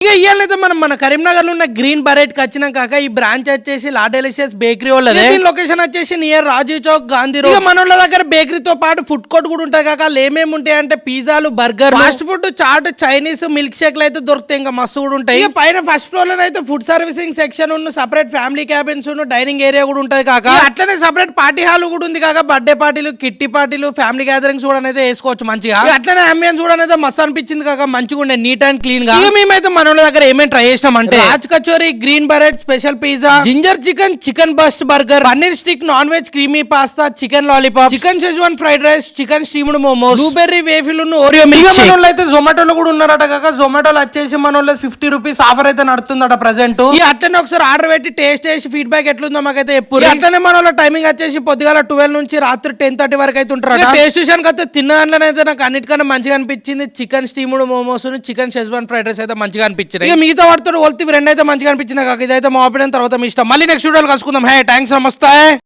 ఇక ఇయ్యాలైతే మనం మన కరీంనగర్ లో ఉన్న గ్రీన్ బరెట్ కి వచ్చినాం కాక ఈ బ్రాంచ్ వచ్చేసి లా డెలిషియస్ బేకరీ వాళ్ళది. దీని లొకేషన్ వచ్చేసి నియర్ రాజీవ్ చౌక్ గాంధీ రోడ్. ఇక మన వాళ్ళ దగ్గర బేకరీతో పాటు ఫుడ్ కోర్ట్ కూడా ఉంటాయి కాక ఏమేమి ఉంటాయి అంటే పిజ్జాలు, burger, fast food, chaat, Chinese, milk షేక్లు అయితే దొరుకుతాయి. ఇంకా మస్తు కూడా ఉంటాయి. ఇక పైన ఫస్ట్ ఫ్లోర్ లో అయితే ఫుడ్ సర్వీసింగ్ సెక్షన్ ఉన్న separate family cabins dining area కూడా ఉంటది కాక. అట్లనే సెపరేట్ పార్టీ హాల్ కూడా ఉంది కాక. బర్త్డే పార్టీలు, కిట్టి పార్టీలు, ఫ్యామిలీ గ్యాదరింగ్స్ కూడా అయితే వేసుకోవచ్చు మంచిగా. అట్లనే అంబియన్స్ కూడా అయితే మస్తు అనిపించింది కాక. మంచిగా ఉండే నీట్ అండ్ క్లీన్ గా. ఇక మేమైతే మన వాళ్ళ దగ్గర ఏమేమి ట్రై చేసినాం అంటే రాజ్ కచోరీ, గ్రీన్ బరెట్, special pizza, ginger chicken, chicken burst burger, paneer stick, non veg creamy pasta, chicken lollipop, chicken schezwan fried rice, chicken steamed momos, blueberry waffle, Oreo milk shake. మన అయితే జొమాటోలో కూడా ఉన్నారట కాక. జొమాటోలో వచ్చేసి మన వాళ్ళు 50 రూపీస్ ఆఫర్ అయితే నడుతుందట ప్రెసెంట్. ఈ అట్లనే ఒకసారి ఆర్డర్ పెట్టి టేస్ట్ చేసి ఫీడ్బ్యాక్ ఎట్లుందో మాకైతే ఎప్పుడు. అట్లనే మన వాళ్ళ టైమింగ్ వచ్చేసి పొద్దుగాల 12 నుంచి రాత్రి 10:30 వరకు అయితే ఉంటారు. టేస్ట్ విషయానికి అయితే తిన్న దాంట్లో అయితే నాకు అన్నిటికన్నా మంచిగా అనిపించింది chicken steamed momos, chicken schezwan fried rice అయితే మంచిగా అనిపించింది. ఇక మిగతా వాటితో రెండు అయితే మంచిగా అనిపించింది కాక. ఇదైతే మా ఒపీనియన్, తర్వాత మీ ఇష్టం. మళ్ళీ నెక్స్ట్ వీడియోలో కలుసుకుందాం. హే థ్యాంక్స్, నమస్తే.